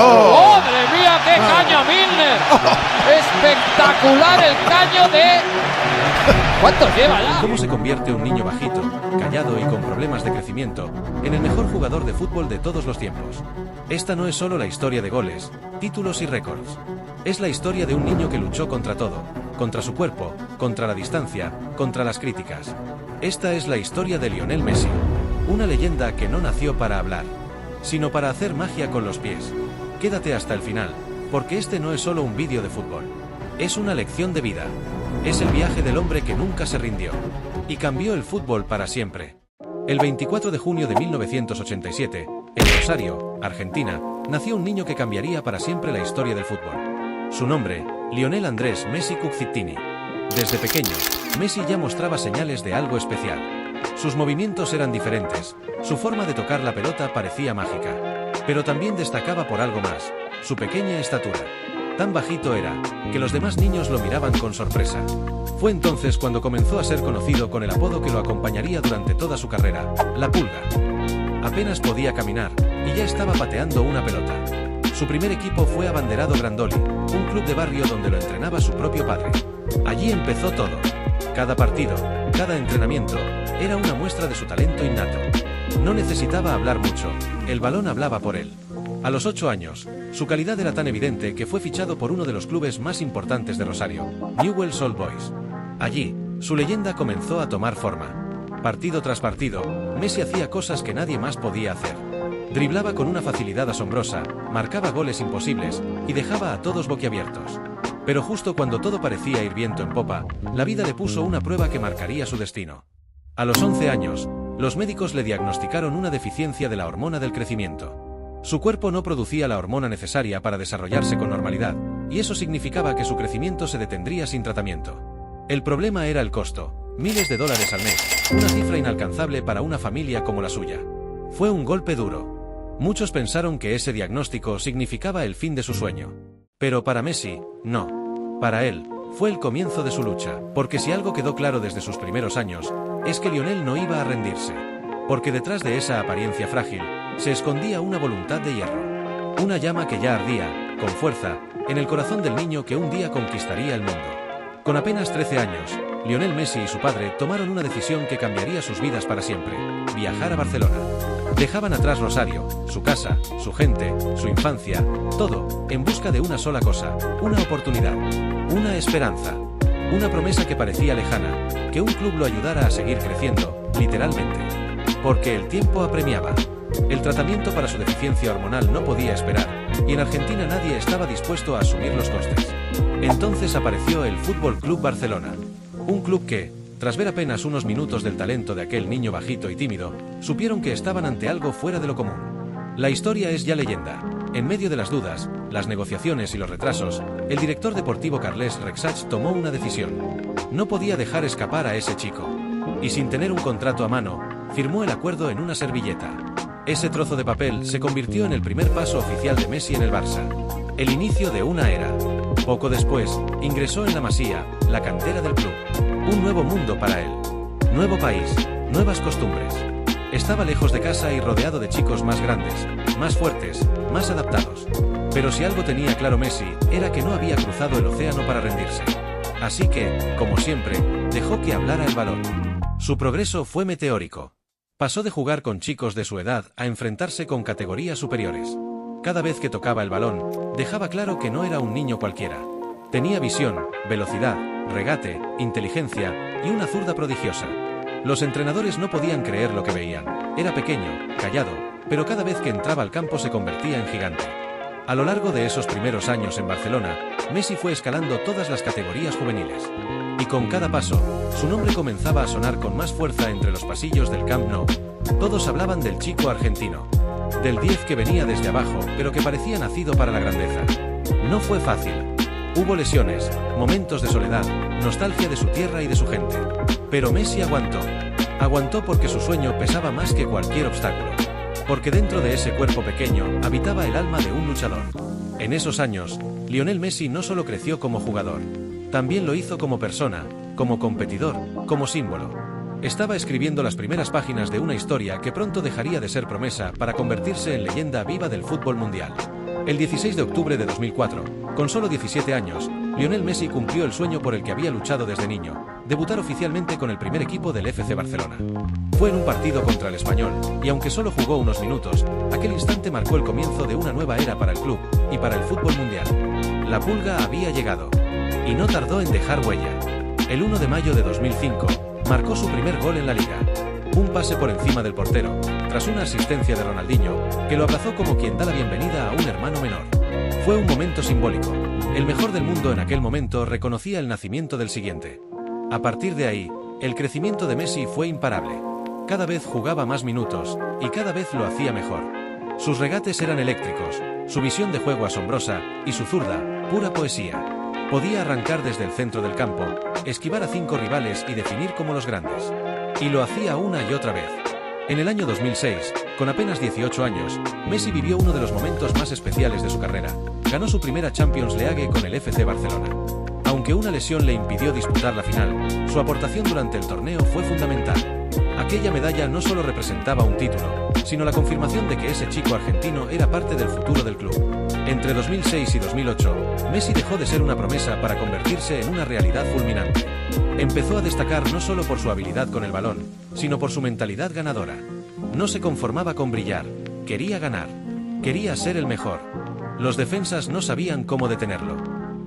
¡Madre mía, qué caño, Milner! Espectacular el caño de... ¿Cuántos lleva ya? ¿Cómo se convierte un niño bajito, callado y con problemas de crecimiento en el mejor jugador de fútbol de todos los tiempos? Esta no es solo la historia de goles, títulos y récords. Es la historia de un niño que luchó contra todo, contra su cuerpo, contra la distancia, contra las críticas. Esta es la historia de Lionel Messi, una leyenda que no nació para hablar, sino para hacer magia con los pies. Quédate hasta el final, porque este no es solo un vídeo de fútbol. Es una lección de vida. Es el viaje del hombre que nunca se rindió y cambió el fútbol para siempre. El 24 de junio de 1987, en Rosario, Argentina, nació un niño que cambiaría para siempre la historia del fútbol. Su nombre, Lionel Andrés Messi Cuccittini. Desde pequeño, Messi ya mostraba señales de algo especial. Sus movimientos eran diferentes, su forma de tocar la pelota parecía mágica. Pero también destacaba por algo más, su pequeña estatura. Tan bajito era, que los demás niños lo miraban con sorpresa. Fue entonces cuando comenzó a ser conocido con el apodo que lo acompañaría durante toda su carrera, la Pulga. Apenas podía caminar, y ya estaba pateando una pelota. Su primer equipo fue Abanderado Grandoli, un club de barrio donde lo entrenaba su propio padre. Allí empezó todo. Cada partido, cada entrenamiento, era una muestra de su talento innato. No necesitaba hablar mucho, el balón hablaba por él. A los 8 años, su calidad era tan evidente que fue fichado por uno de los clubes más importantes de Rosario, Newell's Old Boys. Allí, su leyenda comenzó a tomar forma. Partido tras partido, Messi hacía cosas que nadie más podía hacer. Driblaba con una facilidad asombrosa, marcaba goles imposibles y dejaba a todos boquiabiertos. Pero justo cuando todo parecía ir viento en popa, la vida le puso una prueba que marcaría su destino. A los 11 años, los médicos le diagnosticaron una deficiencia de la hormona del crecimiento. Su cuerpo no producía la hormona necesaria para desarrollarse con normalidad, y eso significaba que su crecimiento se detendría sin tratamiento. El problema era el costo, miles de dólares al mes, una cifra inalcanzable para una familia como la suya. Fue un golpe duro. Muchos pensaron que ese diagnóstico significaba el fin de su sueño. Pero para Messi, no. Para él, fue el comienzo de su lucha, porque si algo quedó claro desde sus primeros años, es que Lionel no iba a rendirse. Porque detrás de esa apariencia frágil, se escondía una voluntad de hierro. Una llama que ya ardía, con fuerza, en el corazón del niño que un día conquistaría el mundo. Con apenas 13 años, Lionel Messi y su padre tomaron una decisión que cambiaría sus vidas para siempre: viajar a Barcelona. Dejaban atrás Rosario, su casa, su gente, su infancia, todo, en busca de una sola cosa, una oportunidad, una esperanza, una promesa que parecía lejana, que un club lo ayudara a seguir creciendo, literalmente. Porque el tiempo apremiaba. El tratamiento para su deficiencia hormonal no podía esperar, y en Argentina nadie estaba dispuesto a asumir los costes. Entonces apareció el Fútbol Club Barcelona, un club que, tras ver apenas unos minutos del talento de aquel niño bajito y tímido, supieron que estaban ante algo fuera de lo común. La historia es ya leyenda. En medio de las dudas, las negociaciones y los retrasos, el director deportivo Carles Rexach tomó una decisión. No podía dejar escapar a ese chico. Y sin tener un contrato a mano, firmó el acuerdo en una servilleta. Ese trozo de papel se convirtió en el primer paso oficial de Messi en el Barça. El inicio de una era. Poco después, ingresó en la Masía, la cantera del club. Un nuevo mundo para él. Nuevo país, nuevas costumbres. Estaba lejos de casa y rodeado de chicos más grandes, más fuertes, más adaptados. Pero si algo tenía claro Messi, era que no había cruzado el océano para rendirse. Así que, como siempre, dejó que hablara el balón. Su progreso fue meteórico. Pasó de jugar con chicos de su edad a enfrentarse con categorías superiores. Cada vez que tocaba el balón, dejaba claro que no era un niño cualquiera. Tenía visión, velocidad, regate, inteligencia y una zurda prodigiosa. Los entrenadores no podían creer lo que veían. Era pequeño, callado, pero cada vez que entraba al campo se convertía en gigante. A lo largo de esos primeros años en Barcelona, Messi fue escalando todas las categorías juveniles. Y con cada paso, su nombre comenzaba a sonar con más fuerza entre los pasillos del Camp Nou. Todos hablaban del chico argentino. Del 10 que venía desde abajo, pero que parecía nacido para la grandeza. No fue fácil. Hubo lesiones, momentos de soledad, nostalgia de su tierra y de su gente. Pero Messi aguantó. Aguantó porque su sueño pesaba más que cualquier obstáculo. Porque dentro de ese cuerpo pequeño habitaba el alma de un luchador. En esos años, Lionel Messi no solo creció como jugador, también lo hizo como persona, como competidor, como símbolo. Estaba escribiendo las primeras páginas de una historia que pronto dejaría de ser promesa para convertirse en leyenda viva del fútbol mundial. El 16 de octubre de 2004, con solo 17 años, Lionel Messi cumplió el sueño por el que había luchado desde niño, debutar oficialmente con el primer equipo del FC Barcelona. Fue en un partido contra el Español, y aunque solo jugó unos minutos, aquel instante marcó el comienzo de una nueva era para el club y para el fútbol mundial. La pulga había llegado, y no tardó en dejar huella. El 1 de mayo de 2005, marcó su primer gol en la liga. Un pase por encima del portero, tras una asistencia de Ronaldinho, que lo abrazó como quien da la bienvenida a un hermano menor. Fue un momento simbólico. El mejor del mundo en aquel momento reconocía el nacimiento del siguiente. A partir de ahí, el crecimiento de Messi fue imparable. Cada vez jugaba más minutos, y cada vez lo hacía mejor. Sus regates eran eléctricos, su visión de juego asombrosa, y su zurda, pura poesía. Podía arrancar desde el centro del campo, esquivar a 5 rivales y definir como los grandes. Y lo hacía una y otra vez. En el año 2006, con apenas 18 años, Messi vivió uno de los momentos más especiales de su carrera. Ganó su primera Champions League con el FC Barcelona. Aunque una lesión le impidió disputar la final, su aportación durante el torneo fue fundamental. Aquella medalla no solo representaba un título, sino la confirmación de que ese chico argentino era parte del futuro del club. Entre 2006 y 2008, Messi dejó de ser una promesa para convertirse en una realidad fulminante. Empezó a destacar no solo por su habilidad con el balón, sino por su mentalidad ganadora. No se conformaba con brillar, quería ganar, quería ser el mejor. Los defensas no sabían cómo detenerlo.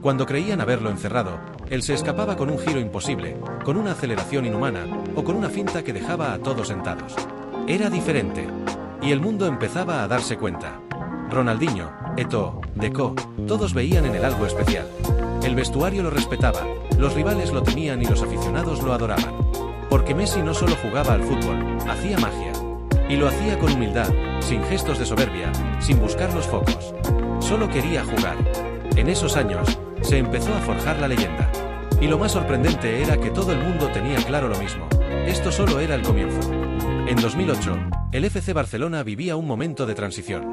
Cuando creían haberlo encerrado, él se escapaba con un giro imposible, con una aceleración inhumana o con una finta que dejaba a todos sentados. Era diferente. Y el mundo empezaba a darse cuenta. Ronaldinho, Eto'o, Deco, todos veían en él algo especial. El vestuario lo respetaba, los rivales lo temían y los aficionados lo adoraban. Porque Messi no solo jugaba al fútbol, hacía magia. Y lo hacía con humildad, sin gestos de soberbia, sin buscar los focos. Solo quería jugar. En esos años, se empezó a forjar la leyenda. Y lo más sorprendente era que todo el mundo tenía claro lo mismo. Esto solo era el comienzo. En 2008, el FC Barcelona vivía un momento de transición.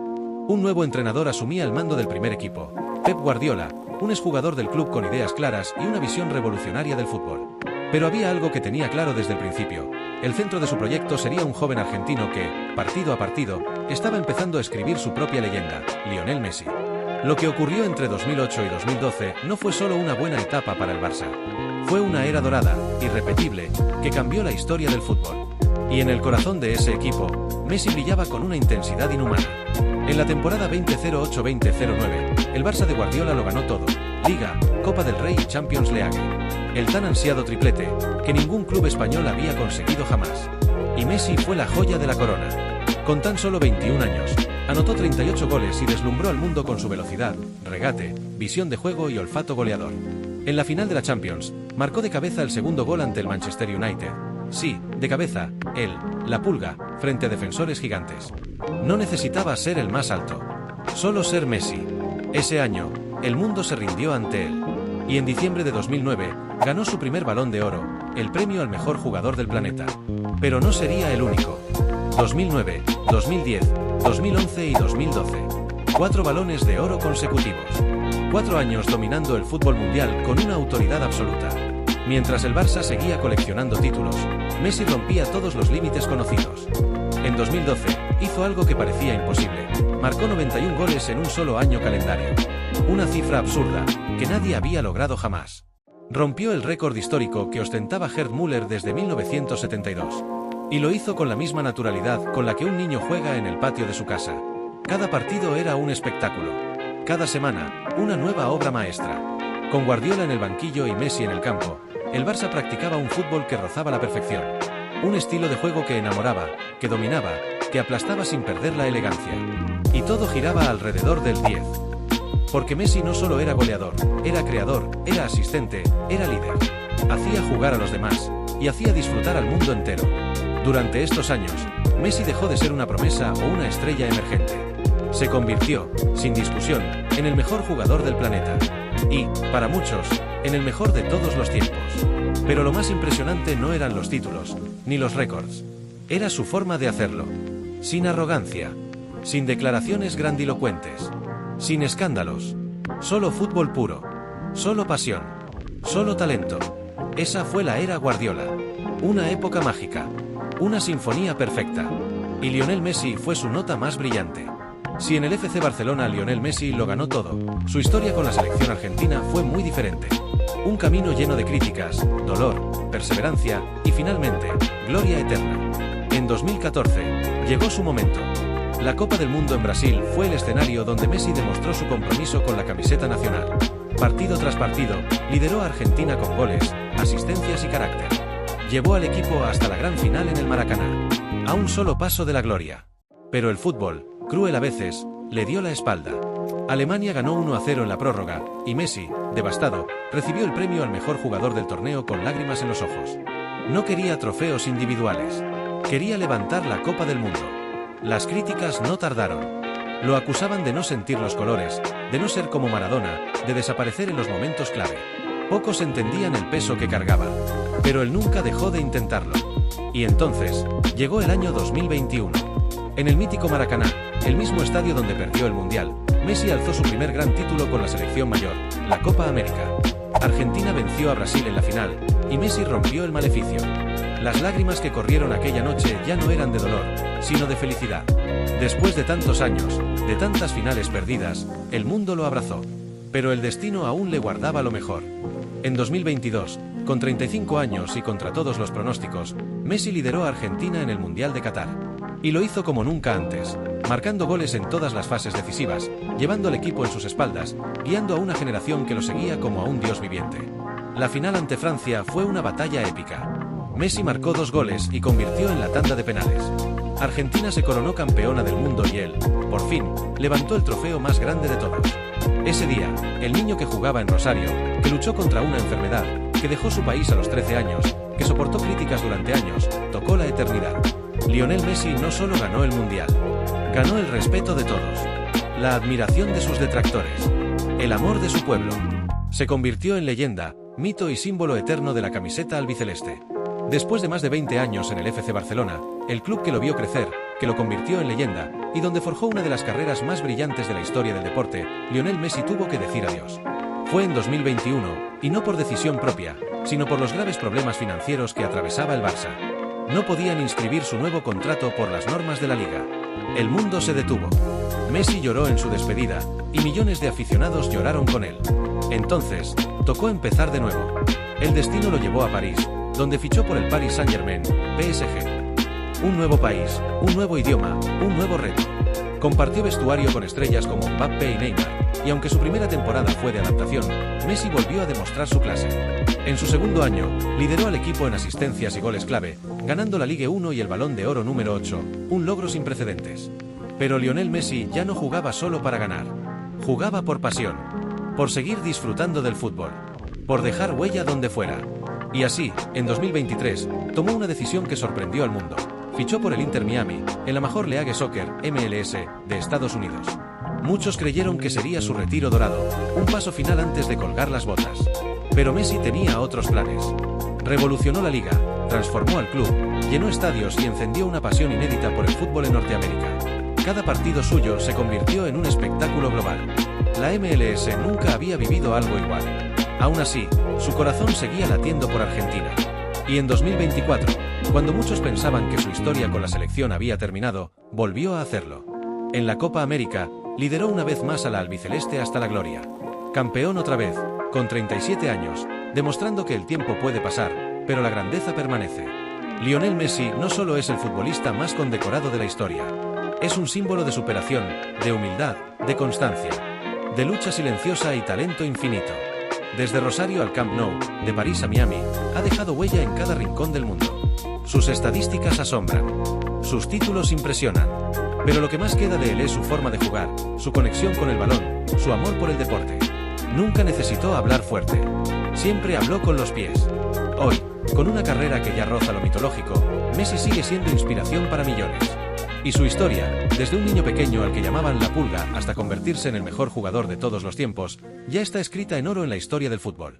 Un nuevo entrenador asumía el mando del primer equipo, Pep Guardiola, un exjugador del club con ideas claras y una visión revolucionaria del fútbol. Pero había algo que tenía claro desde el principio. El centro de su proyecto sería un joven argentino que, partido a partido, estaba empezando a escribir su propia leyenda, Lionel Messi. Lo que ocurrió entre 2008 y 2012 no fue solo una buena etapa para el Barça. Fue una era dorada, irrepetible, que cambió la historia del fútbol. Y en el corazón de ese equipo, Messi brillaba con una intensidad inhumana. En la temporada 2008-2009, el Barça de Guardiola lo ganó todo: Liga, Copa del Rey y Champions League. El tan ansiado triplete, que ningún club español había conseguido jamás. Y Messi fue la joya de la corona. Con tan solo 21 años, anotó 38 goles y deslumbró al mundo con su velocidad, regate, visión de juego y olfato goleador. En la final de la Champions, marcó de cabeza el segundo gol ante el Manchester United. Sí, de cabeza, él, la pulga, frente a defensores gigantes. No necesitaba ser el más alto, solo ser Messi. Ese año, el mundo se rindió ante él. Y en diciembre de 2009, ganó su primer Balón de Oro, el premio al mejor jugador del planeta. Pero no sería el único. 2009, 2010, 2011 y 2012. 4 balones de oro consecutivos. 4 años dominando el fútbol mundial con una autoridad absoluta. Mientras el Barça seguía coleccionando títulos, Messi rompía todos los límites conocidos. En 2012, hizo algo que parecía imposible. Marcó 91 goles en un solo año calendario. Una cifra absurda, que nadie había logrado jamás. Rompió el récord histórico que ostentaba Gerd Müller desde 1972. Y lo hizo con la misma naturalidad con la que un niño juega en el patio de su casa. Cada partido era un espectáculo. Cada semana, una nueva obra maestra. Con Guardiola en el banquillo y Messi en el campo, el Barça practicaba un fútbol que rozaba la perfección. Un estilo de juego que enamoraba, que dominaba, que aplastaba sin perder la elegancia. Y todo giraba alrededor del 10. Porque Messi no solo era goleador, era creador, era asistente, era líder. Hacía jugar a los demás, y hacía disfrutar al mundo entero. Durante estos años, Messi dejó de ser una promesa o una estrella emergente. Se convirtió, sin discusión, en el mejor jugador del planeta. Y, para muchos, en el mejor de todos los tiempos. Pero lo más impresionante no eran los títulos, ni los récords. Era su forma de hacerlo. Sin arrogancia, sin declaraciones grandilocuentes, sin escándalos. Solo fútbol puro, solo pasión, solo talento. Esa fue la era Guardiola. Una época mágica. Una sinfonía perfecta. Y Lionel Messi fue su nota más brillante. Si en el FC Barcelona Lionel Messi lo ganó todo, su historia con la selección argentina fue muy diferente. Un camino lleno de críticas, dolor, perseverancia y finalmente, gloria eterna. En 2014, llegó su momento. La Copa del Mundo en Brasil fue el escenario donde Messi demostró su compromiso con la camiseta nacional. Partido tras partido, lideró a Argentina con goles, asistencias y carácter. Llevó al equipo hasta la gran final en el Maracaná, a un solo paso de la gloria. Pero el fútbol, cruel a veces, le dio la espalda. Alemania ganó 1-0 en la prórroga, y Messi, devastado, recibió el premio al mejor jugador del torneo con lágrimas en los ojos. No quería trofeos individuales. Quería levantar la Copa del Mundo. Las críticas no tardaron. Lo acusaban de no sentir los colores, de no ser como Maradona, de desaparecer en los momentos clave. Pocos entendían el peso que cargaba, pero él nunca dejó de intentarlo. Y entonces, llegó el año 2021. En el mítico Maracaná, el mismo estadio donde perdió el Mundial, Messi alzó su primer gran título con la selección mayor, la Copa América. Argentina venció a Brasil en la final, y Messi rompió el maleficio. Las lágrimas que corrieron aquella noche ya no eran de dolor, sino de felicidad. Después de tantos años, de tantas finales perdidas, el mundo lo abrazó. Pero el destino aún le guardaba lo mejor. En 2022, con 35 años y contra todos los pronósticos, Messi lideró a Argentina en el Mundial de Qatar. Y lo hizo como nunca antes, marcando goles en todas las fases decisivas, llevando al equipo en sus espaldas, guiando a una generación que lo seguía como a un dios viviente. La final ante Francia fue una batalla épica. Messi marcó 2 goles y convirtió en la tanda de penales. Argentina se coronó campeona del mundo y él, por fin, levantó el trofeo más grande de todos. Ese día, el niño que jugaba en Rosario, que luchó contra una enfermedad, que dejó su país a los 13 años, que soportó críticas durante años, tocó la eternidad. Lionel Messi no solo ganó el Mundial, ganó el respeto de todos, la admiración de sus detractores, el amor de su pueblo. Se convirtió en leyenda, mito y símbolo eterno de la camiseta albiceleste. Después de más de 20 años en el FC Barcelona, el club que lo vio crecer, que lo convirtió en leyenda, y donde forjó una de las carreras más brillantes de la historia del deporte, Lionel Messi tuvo que decir adiós. Fue en 2021, y no por decisión propia, sino por los graves problemas financieros que atravesaba el Barça. No podían inscribir su nuevo contrato por las normas de la liga. El mundo se detuvo. Messi lloró en su despedida, y millones de aficionados lloraron con él. Entonces, tocó empezar de nuevo. El destino lo llevó a París, donde fichó por el Paris Saint-Germain, PSG. Un nuevo país, un nuevo idioma, un nuevo reto. Compartió vestuario con estrellas como Mbappé y Neymar, y aunque su primera temporada fue de adaptación, Messi volvió a demostrar su clase. En su segundo año, lideró al equipo en asistencias y goles clave, ganando la Ligue 1 y el Balón de Oro número 8, un logro sin precedentes. Pero Lionel Messi ya no jugaba solo para ganar. Jugaba por pasión, por seguir disfrutando del fútbol, por dejar huella donde fuera. Y así, en 2023, tomó una decisión que sorprendió al mundo. Fichó por el Inter Miami, en la Major League Soccer, MLS, de Estados Unidos. Muchos creyeron que sería su retiro dorado, un paso final antes de colgar las botas. Pero Messi tenía otros planes. Revolucionó la liga, transformó al club, llenó estadios y encendió una pasión inédita por el fútbol en Norteamérica. Cada partido suyo se convirtió en un espectáculo global. La MLS nunca había vivido algo igual. Aún así, su corazón seguía latiendo por Argentina. Y en 2024, cuando muchos pensaban que su historia con la selección había terminado, volvió a hacerlo. En la Copa América, lideró una vez más a la albiceleste hasta la gloria. Campeón otra vez, con 37 años, demostrando que el tiempo puede pasar, pero la grandeza permanece. Lionel Messi no solo es el futbolista más condecorado de la historia. Es un símbolo de superación, de humildad, de constancia, de lucha silenciosa y talento infinito. Desde Rosario al Camp Nou, de París a Miami, ha dejado huella en cada rincón del mundo. Sus estadísticas asombran. Sus títulos impresionan. Pero lo que más queda de él es su forma de jugar, su conexión con el balón, su amor por el deporte. Nunca necesitó hablar fuerte. Siempre habló con los pies. Hoy, con una carrera que ya roza lo mitológico, Messi sigue siendo inspiración para millones. Y su historia, desde un niño pequeño al que llamaban La Pulga hasta convertirse en el mejor jugador de todos los tiempos, ya está escrita en oro en la historia del fútbol.